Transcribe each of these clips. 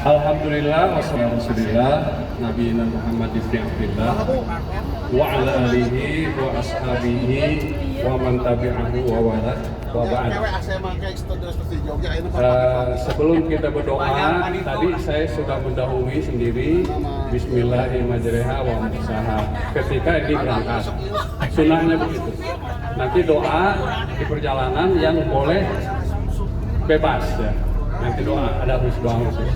Alhamdulillah wassallallahu Nabi Muhammad ibn Abdillah wa ala alihi wa ashabihi wa man tabi'ahu wa wala wa ba'd. Sebelum kita berdoa, tadi saya sudah mendahului sendiri Bismillahirrahmanirrahim wa mursaha ketika ini berangkat. Sunnahnya begitu. Nanti doa di perjalanan yang boleh bebas ya. Nanti doa, ada doa khusus.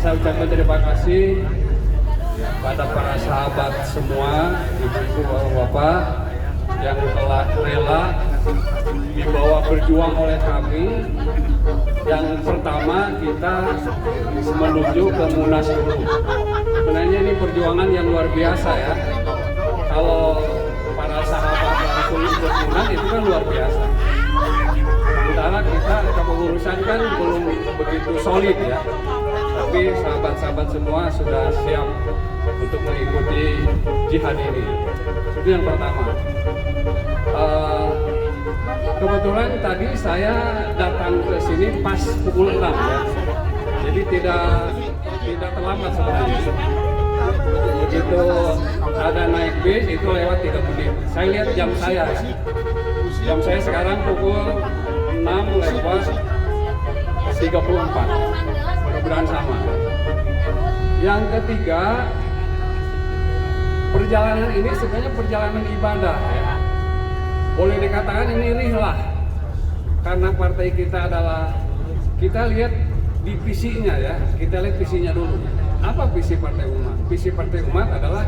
Saya ucapkan terima kasih pada para sahabat semua, ibu-ibu, bapak-bapak yang telah rela dibawa berjuang oleh kami. Yang pertama kita menuju ke Munaslup. Sebenarnya ini perjuangan yang luar biasa ya. Kalau para sahabat langsung ikut Munas itu kan luar biasa. Sementara kita kepengurusan kan belum begitu solid ya, tapi sahabat-sahabat semua sudah siap untuk mengikuti jihad ini. Itu yang pertama. Kebetulan tadi saya datang ke sini pas pukul 6 ya, jadi tidak terlambat sebenarnya. Begitu ada naik bis itu lewat 3 menit. Saya lihat jam saya sekarang pukul 6 lewat 34, mudah-mudahan sama. Yang ketiga, perjalanan ini sebenarnya perjalanan ibadah ya. Boleh dikatakan ini rihlah, karena partai kita adalah, kita lihat di visinya ya, kita lihat visinya dulu. Apa visi Partai Umat? Visi Partai Umat adalah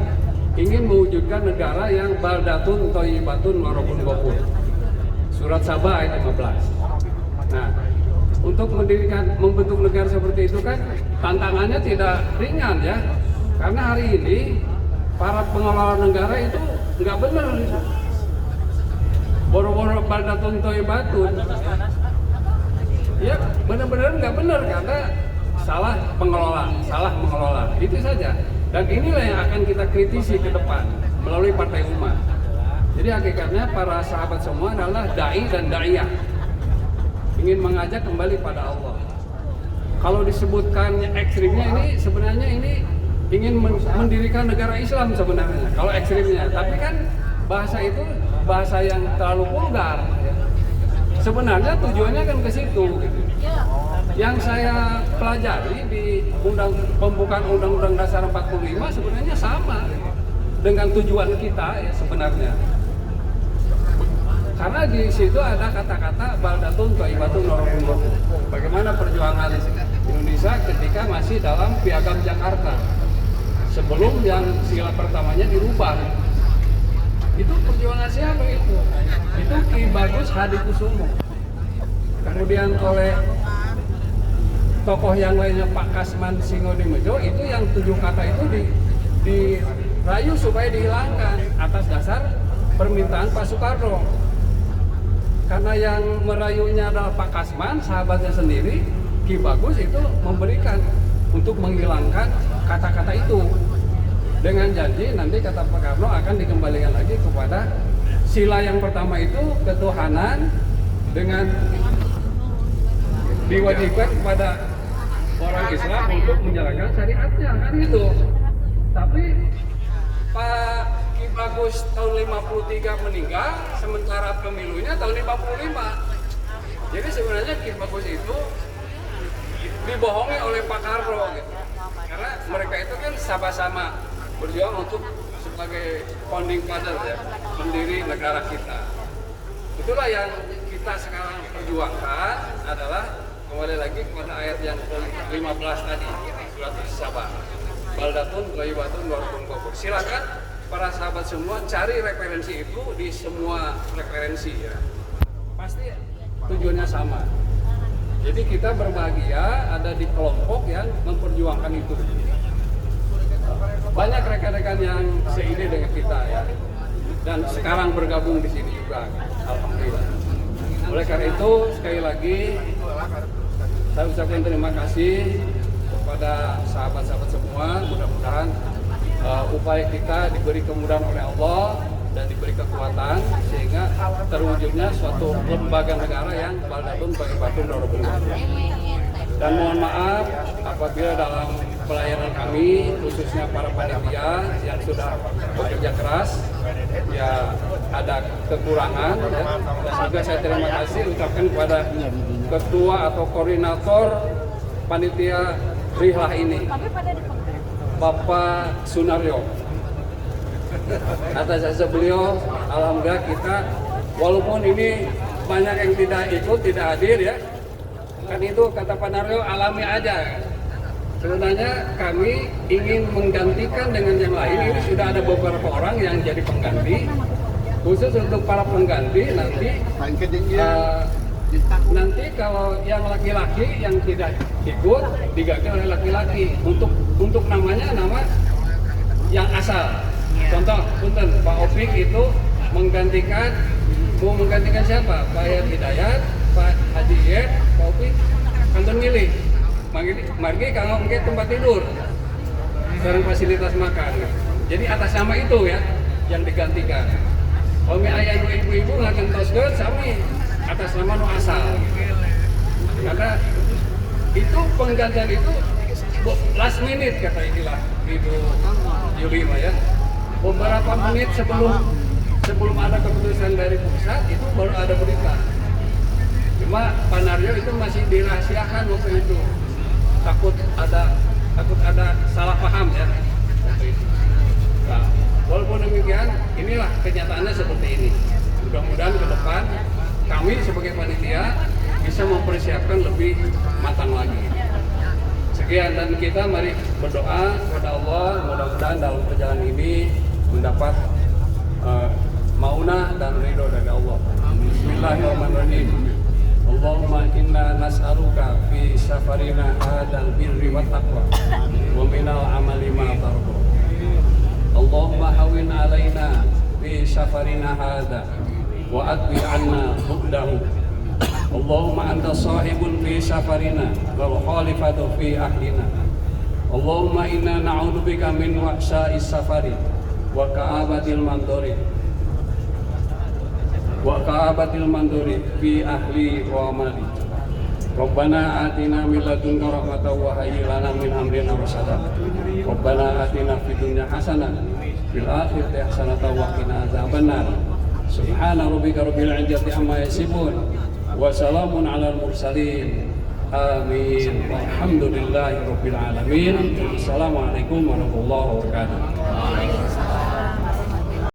ingin mewujudkan negara yang baldatun thayyibatun wa rabbun ghafur. Surat Sabah ayat 15. Nah, untuk membentuk negara seperti itu kan tantangannya tidak ringan ya, karena hari ini para pengelola negara itu nggak benar, boro-boro baldatun thayyibatun, ya benar-benar nggak benar karena salah mengelola, itu saja. Dan inilah yang akan kita kritisi ke depan melalui Partai Umat. Jadi hakikatnya para sahabat semua adalah dai dan daiyah, ingin mengajak kembali pada Allah. Kalau disebutkan ekstrimnya ini sebenarnya ini ingin mendirikan negara Islam sebenarnya kalau ekstrimnya, tapi kan bahasa itu bahasa yang terlalu vulgar ya. Sebenarnya tujuannya kan ke situ gitu. Yang saya pelajari di pembukaan Undang-Undang Dasar 45 sebenarnya sama dengan tujuan kita ya sebenarnya. Karena di situ ada kata-kata baldatun thayyibatun wa rabbun ghafur. Bagaimana perjuangan Indonesia ketika masih dalam Piagam Jakarta sebelum yang sila pertamanya dirubah. Itu perjuangan siapa itu? Itu Ki Bagus Hadikusumo. Kemudian oleh tokoh yang lainnya Pak Kasman Singodimedjo, itu yang 7 kata itu dirayu supaya dihilangkan atas dasar permintaan Pak Soekarno. Karena yang merayunya adalah Pak Kasman, sahabatnya sendiri, Ki Bagus itu memberikan untuk menghilangkan kata-kata itu. Dengan janji nanti kata Pak Karno akan dikembalikan lagi kepada sila yang pertama itu ketuhanan dengan diwajibkan kepada orang Islam untuk menjalankan syariatnya kan gitu. Tapi Pak Ki Bagus tahun 53 meninggal, sementara pemilunya tahun 55. Jadi sebenarnya Ki Bagus itu dibohongi oleh Pak Karno gitu. Karena mereka itu kan sama-sama berjuang untuk sebagai founding father ya, pendiri negara kita. Itulah yang kita sekarang perjuangkan adalah kembali lagi kepada ayat yang ke-15 tadi, surat Sabah. Baldatun thayyibatun wa rabbun ghafur. Silakan para sahabat semua cari referensi itu di semua referensi ya. Pasti tujuannya sama. Jadi kita berbahagia ada di kelompok yang memperjuangkan itu. Banyak rekan-rekan yang seide dengan kita ya, dan sekarang bergabung di sini juga, alhamdulillah. Oleh karena itu sekali lagi saya ucapkan terima kasih kepada sahabat-sahabat semua. Mudah-mudahan upaya kita diberi kemudahan oleh Allah dan diberi kekuatan sehingga terwujudnya suatu lembaga negara yang baldatun thayyibatun wa rabbun ghafur. Dan mohon maaf apabila dalam pelayanan kami, khususnya para panitia yang sudah bekerja keras, ya ada kekurangan. Dan juga saya terima kasih ucapkan kepada ketua atau koordinator panitia Rihlah ini, Bapak Sunaryo. Atas jasa beliau, alhamdulillah kita walaupun ini banyak yang tidak ikut, tidak hadir ya, kan itu kata Pak Naryo alami aja. Sebenarnya kami ingin menggantikan dengan yang lain. Ini sudah ada beberapa orang yang jadi pengganti. Khusus untuk para pengganti nanti kalau yang laki-laki yang tidak ikut diganti oleh laki-laki. Untuk namanya nama yang asal. Contoh, punten Pak Opik itu mau menggantikan siapa? Pak Yat Hidayat, Pak Haji Yed, Pak Opik, kantun milih. Margi kalau mungkin tempat tidur dan fasilitas makan. Jadi atas nama itu ya yang digantikan. Kalau ayah ibu-ibu ngaken toskeun sami atas nama nu asal. Karena itu penggantian itu last minute kata istilah Ibu Yuli ya. Beberapa menit sebelum ada keputusan dari pusat itu baru ada berita. Cuma Pak Naryo itu masih dirahasiakan waktu itu. Takut ada salah paham ya. Nah, walaupun demikian, inilah kenyataannya seperti ini. Mudah-mudahan ke depan kami sebagai panitia bisa mempersiapkan lebih matang lagi. Sekian, dan kita mari berdoa kepada Allah, mudah-mudahan dalam perjalanan ini mendapat maunah dan ridho dari Allah. Bismillahirrahmanirrahim. Allahumma inna nas'aluka fi safarina hadal birri wa taqwa wa minal amali ma tardu. Allahumma hawin alaina fi safarina hadha wa adbi anna bu'dahu. Allahumma anta sahibun fi safarina wal khalifatu fi ahlina. Allahumma inna na'udzubika min wahsa'is safari wa ka'abatil mandori fi ahli wa amali. Rabbana atina min ladunka rahmatan wa hayyi lana min amrina rasada. Rabbana atina fid dunya hasanah fil akhirati hasanatan wa qina adzabannar. Subhana rabbika rabbil izzati amma yasifun wa salamun alal mursalin. Amin. Walhamdulillahi rabbil alamin. Assalamualaikum warahmatullahi wabarakatuh.